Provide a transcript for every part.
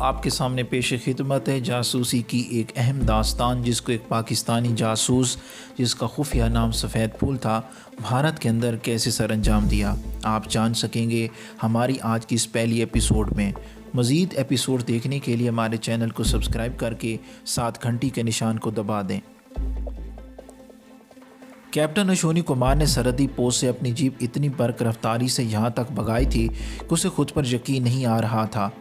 आपके सामने पेश खिदमत है जासूसी की एक अहम दास्तान, जिसको एक पाकिस्तानी जासूस जिसका खुफिया नाम सफ़ेद फूल था, भारत के अंदर कैसे सर अंजाम दिया। आप जान सकेंगे हमारी आज की इस पहली एपिसोड में। मज़ीद एपिसोड देखने के लिए हमारे चैनल को सब्सक्राइब करके साथ घंटी के निशान को दबा दें। कैप्टन अश्विनी कुमार ने सरहदी पोस्ट से अपनी जीप इतनी बर्क रफ्तारी से यहाँ तक भगाई थी कि उसे खुद पर यकीन नहीं आ रहा था।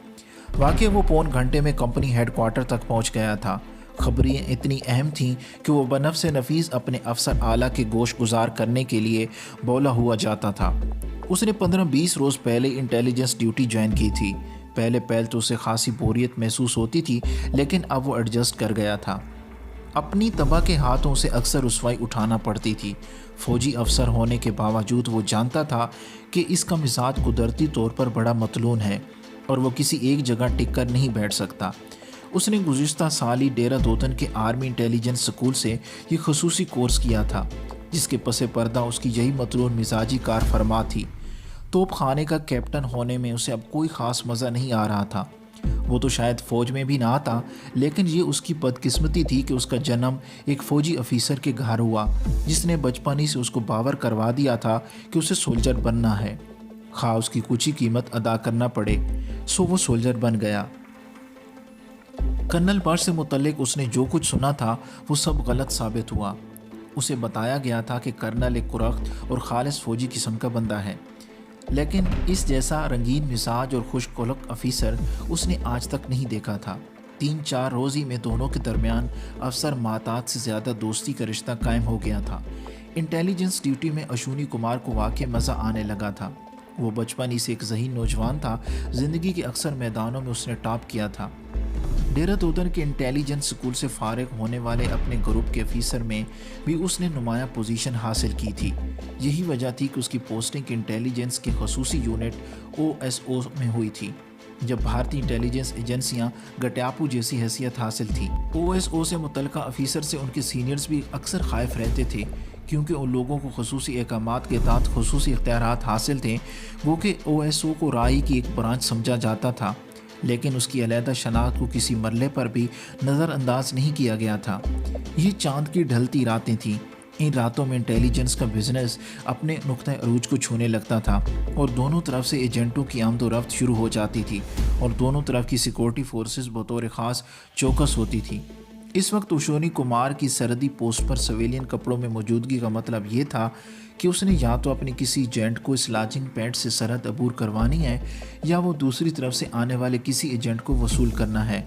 वाकई वो पौन घंटे में कंपनी हेडक्वार्टर तक पहुँच गया था। खबरें इतनी अहम थीं कि वो बनफ़्स नफीस अपने अफसर आला के गोश गुजार करने के लिए बोला हुआ जाता था। उसने 15-20 रोज़ पहले इंटेलिजेंस ड्यूटी ज्वाइन की थी। पहले तो उसे खासी बोरियत महसूस होती थी, लेकिन अब वो एडजस्ट कर गया था। अपनी तबाह के हाथों से अक्सर रुसवाई उठाना पड़ती थी। फौजी अफसर होने के बावजूद वो जानता था कि इसका मिजाज कुदरती तौर पर बड़ा मतलून है और वो किसी एक जगह टिक कर नहीं बैठ सकता। उसने गुज़िश्ता साल ही देहरादून के आर्मी इंटेलिजेंस स्कूल से ये खसूसी कोर्स किया था, जिसके पसे पर्दा उसकी यही मतलून मिजाजी कार फरमा थी। तोप खाने का कैप्टन होने में उसे अब कोई ख़ास मज़ा नहीं आ रहा था। वो तो शायद फ़ौज में भी ना आता, लेकिन ये उसकी बदकिस्मती थी कि उसका जन्म एक फ़ौजी अफीसर के घर हुआ, जिसने बचपन ही से उसको बावर करवा दिया था कि उसे सोल्जर बनना है, खा उसकी कुछ ही कीमत अदा करना पड़े। सो वो सोल्जर बन गया। कर्नल बर्श से मुतल्लिक उसने जो कुछ सुना था वो सब गलत साबित हुआ। उसे बताया गया था कि कर्नल एक कुरख्त और खालिस फ़ौजी किस्म का बंदा है, लेकिन इस जैसा रंगीन मिजाज और खुशकुलक अफीसर उसने आज तक नहीं देखा था। 3-4 रोज़ ही में दोनों के दरमियान अफसर मातात से ज़्यादा दोस्ती का रिश्ता कायम हो गया था। इंटेलिजेंस ड्यूटी में अश्विनी कुमार को वाकई मज़ा आने लगा था। वो बचपन ही से एक ज़हीन नौजवान था। ज़िंदगी के अक्सर मैदानों में उसने टॉप किया था। देहरादून के इंटेलिजेंस स्कूल से फारिग होने वाले अपने ग्रुप के अफीसर में भी उसने नुमाया पोजीशन हासिल की थी। यही वजह थी कि उसकी पोस्टिंग इंटेलिजेंस के खसूसी यूनिट OSO में हुई थी, जब भारतीय इंटेलिजेंस एजेंसियां गटियापू जैसी हैसियत हासिल थी। OSO से मुतल्लिका अफीसर से उनके सीनियर्स भी अक्सर खाइफ रहते थे, क्योंकि उन लोगों को खसूसी अहकामात के तहत खसूसी इख्तियारात हासिल थे। वो कि OSO को राही की एक ब्रांच समझा जाता था, लेकिन उसकी अलहदा शनाख्त को किसी मरले पर भी नज़रअंदाज नहीं किया गया था। ये चांद की ढलती रातें थीं। इन रातों में इंटेलिजेंस का बिजनेस अपने नुक्ता अरूज को छूने लगता था और दोनों तरफ से एजेंटों की आमदोरफ्त शुरू हो जाती थी और दोनों तरफ की सिक्योरिटी फोर्सेस बतौर ख़ास चौकस होती थी। इस वक्त अश्विनी कुमार की सरहदी पोस्ट पर सिविलियन कपड़ों में मौजूदगी का मतलब ये था कि उसने या तो अपने किसी एजेंट को इस लॉन्चिंग पैड से सरहद अबूर करवानी है, या वो दूसरी तरफ से आने वाले किसी एजेंट को वसूल करना है।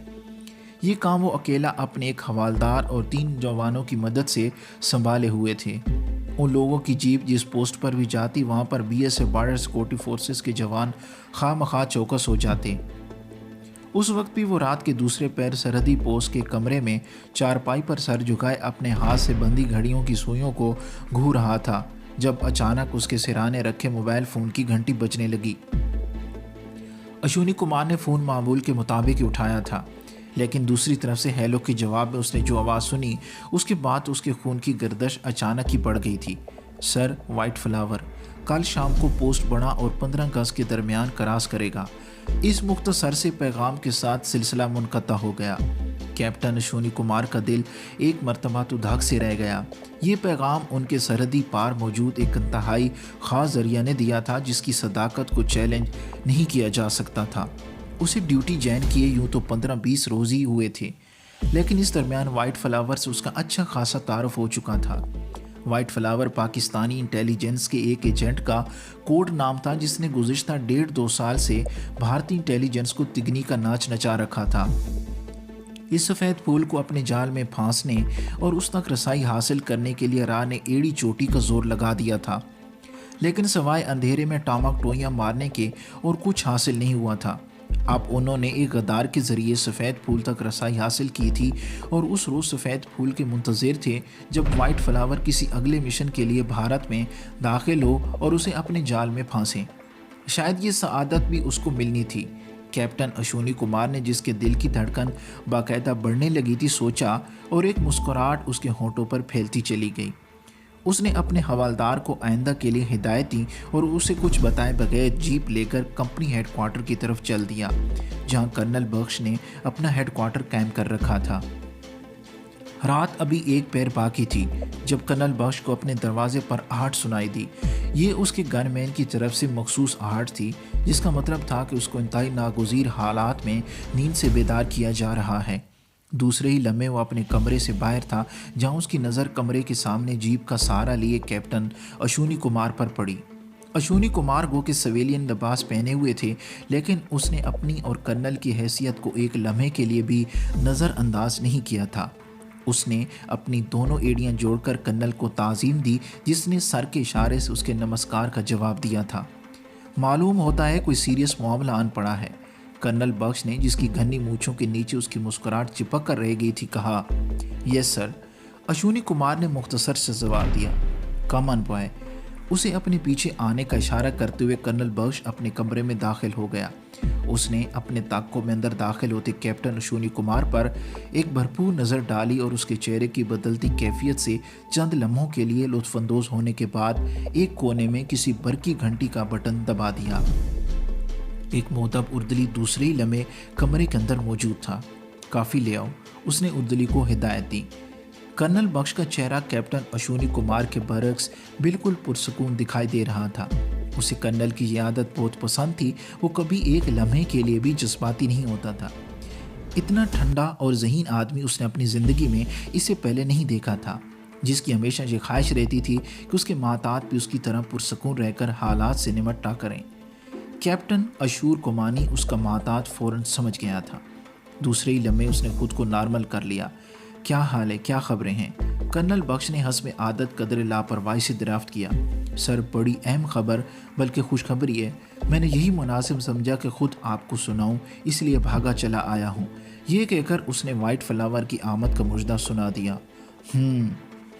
ये काम वो अकेला अपने एक हवालदार और 3 जवानों की मदद से संभाले हुए थे। उन लोगों की जीप जिस पोस्ट पर भी जाती, वहाँ पर BSF बॉर्डर सिक्योरिटी फोर्सेस के जवान खामखा चौकस हो जाते। उस वक्त भी वो रात के दूसरे पैर सरहदी पोस्ट के कमरे में चारपाई पर सर झुकाए अपने हाथ से बंदी घड़ियों की सुइयों को घू रहा था, जब अचानक उसके सिराने रखे मोबाइल फ़ोन की घंटी बजने लगी। अश्विनी कुमार ने फ़ोन मामूल के मुताबिक ही उठाया था, लेकिन दूसरी तरफ से हेलो के जवाब में उसने जो आवाज़ सुनी, उसके बाद उसके खून की गर्दश अचानक ही बढ़ गई थी। सर, वाइट फ्लावर कल शाम को पोस्ट बड़ा और 15 गज के दरमियान क्रॉस करेगा। इस मुख्तसर से पैगाम के साथ सिलसिला मुनक़ता हो गया। कैप्टन अश्विनी कुमार का दिल एक मरतबा तो धक से रह गया। ये पैगाम उनके सरहदी पार मौजूद एक इंतहाई ख़ास ज़रिया ने दिया था, जिसकी सदाकत को चैलेंज नहीं किया जा सकता था। उसे ड्यूटी ज्वाइन किए यूँ तो 15-20 रोज़ ही हुए थे, लेकिन इस दरमियान वाइट फ्लावर से उसका अच्छा खासा तारुफ हो चुका था। वाइट फ्लावर पाकिस्तानी इंटेलिजेंस के एक एजेंट का कोड नाम था, जिसने गुज़िश्ता 1.5-2 साल से भारतीय इंटेलिजेंस को तिगनी का नाच नचा रखा था। इस सफ़ेद फूल को अपने जाल में फांसने और उस तक रसाई हासिल करने के लिए राह ने एड़ी चोटी का जोर लगा दिया था, लेकिन सवाए अंधेरे में टामक टोइयाँ मारने के और कुछ हासिल नहीं हुआ था। अब उन्होंने एक गद्दार के ज़रिए सफ़ेद फूल तक रसाई हासिल की थी और उस रोज़ सफ़ेद फूल के मुंतज़िर थे जब वाइट फ्लावर किसी अगले मिशन के लिए भारत में दाखिल हो और उसे अपने जाल में फांसे। शायद ये सआदत भी उसको मिलनी थी। कैप्टन अश्विनी कुमार ने, जिसके दिल की धड़कन बाकायदा बढ़ने लगी थी, सोचा और एक मुस्कुराहट उसके होंठों पर फैलती चली गई। उसने अपने हवालदार को आइंदा के लिए हिदायत दी और उसे कुछ बताए बगैर जीप लेकर कंपनी हेडक्वार्टर की तरफ चल दिया, जहां कर्नल बख्श ने अपना हेडक्वार्टर कायम कर रखा था। रात अभी एक पैर बाकी थी जब कर्नल बख्श को अपने दरवाजे पर आहट सुनाई दी। ये उसके गनमैन की तरफ से मखसूस आहट थी, जिसका मतलब था कि उसको इंतहाई नागुज़ीर हालात में नींद से बेदार किया जा रहा है। दूसरे ही लम्हे वो अपने कमरे से बाहर था, जहां उसकी नज़र कमरे के सामने जीप का सहारा लिए कैप्टन अश्विनी कुमार पर पड़ी। अश्विनी कुमार गो के सिविलियन लिबास पहने हुए थे, लेकिन उसने अपनी और कर्नल की हैसियत को एक लम्हे के लिए भी नज़रअंदाज नहीं किया था। उसने अपनी दोनों एड़ियां जोड़कर कर्नल को ताज़ीम दी, जिसने सर के इशारे से उसके नमस्कार का जवाब दिया था। मालूम होता है कोई सीरियस मामला आन पड़ा है, कर्नल बख्श ने, जिसकी घनी मूंछों के नीचे उसकी मुस्कुराहट चिपक कर रह गई थी, कहा। यस सर, अश्विनी कुमार ने मुख्तसर से जवाब दिया। Come on boy. उसे अपने पीछे आने का इशारा करते हुए कर्नल बख्श अपने कमरे में दाखिल हो गया। उसने अपने ताक़ों में अंदर दाखिल होते कैप्टन अश्विनी कुमार पर एक भरपूर नज़र डाली और उसके चेहरे की बदलती कैफियत से चंद लम्हों के लिए लुत्फ़अंदोज़ होने के बाद एक कोने में किसी बरकी घंटी का बटन दबा दिया। एक मोहतब उर्दली दूसरे ही लम्हे कमरे के अंदर मौजूद था। काफ़ी ले आओ, उसने उर्दली को हिदायत दी। कर्नल बख्श का चेहरा कैप्टन अश्विनी कुमार के बरक्स बिल्कुल पुरसकून दिखाई दे रहा था। उसे कर्नल की ये आदत बहुत पसंद थी, वो कभी एक लम्हे के लिए भी जज्बाती नहीं होता था। इतना ठंडा और ज़हीन आदमी उसने अपनी ज़िंदगी में इससे पहले नहीं देखा था, जिसकी हमेशा ये ख्वाहिश रहती थी कि उसके मातात भी उसकी तरह पुरसकून रहकर हालात से निमटा करें। कैप्टन अशूर कोमानी उसका मातात फ़ौरन समझ गया था। दूसरे ही लम्हे उसने खुद को नॉर्मल कर लिया। क्या हाल है, क्या खबरें हैं? कर्नल बख्श ने हस्ब आदत कदर लापरवाही से दरियाफ्त किया। सर, बड़ी अहम खबर, बल्कि खुशखबरी है। मैंने यही मुनासिब समझा कि खुद आपको सुनाऊं, इसलिए भागा चला आया हूं। ये कहकर उसने वाइट फ्लावर की आमद का मुजदा सुना दिया।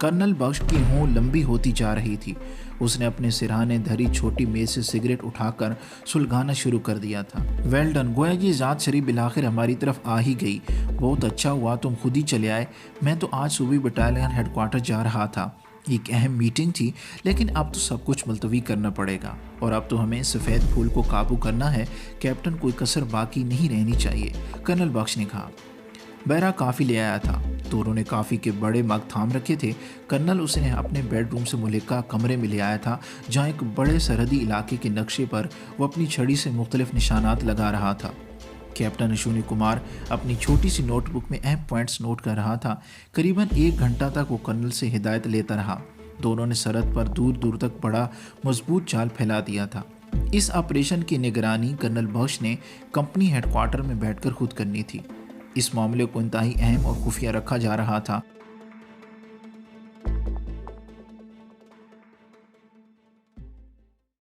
कर्नल बख्श की हों लंबी होती जा रही थी। उसने अपने सिरहाने धरी छोटी मेज से सिगरेट उठाकर सुलगाना शुरू कर दिया था। वेल डन, गोया ये ज़ात शरीफ बिलाखिर हमारी तरफ आ ही गई। बहुत अच्छा हुआ तुम खुद ही चले आए। मैं तो आज सुबह बटालियन हेडक्वार्टर जा रहा था। एक अहम मीटिंग थी, लेकिन अब तो सब कुछ मुलतवी करना पड़ेगा और अब तो हमें सफ़ेद फूल को काबू करना है। कैप्टन, कोई कसर बाकी नहीं रहनी चाहिए, कर्नल बख्श ने कहा। बहरा काफ़ी ले आया था। दोनों ने काफ़ी के बड़े मग थाम रखे थे। कर्नल उसे अपने बेडरूम से मुल्लिका कमरे में ले आया था, जहाँ एक बड़े सरहदी इलाके के नक्शे पर वो अपनी छड़ी से मुख्तलिफ निशानात लगा रहा था। कैप्टन अश्विनी कुमार अपनी छोटी सी नोटबुक में अहम पॉइंट्स नोट कर रहा था। करीबन 1 घंटा तक वो कर्नल से हिदायत लेता रहा। दोनों ने सरहद पर दूर दूर तक बड़ा मजबूत जाल फैला दिया था। इस ऑपरेशन की निगरानी कर्नल बख्श ने कंपनी हेडक्वार्टर में बैठकर खुद करनी थी। इस मामले को इंतहाई अहम और खुफिया रखा जा रहा था।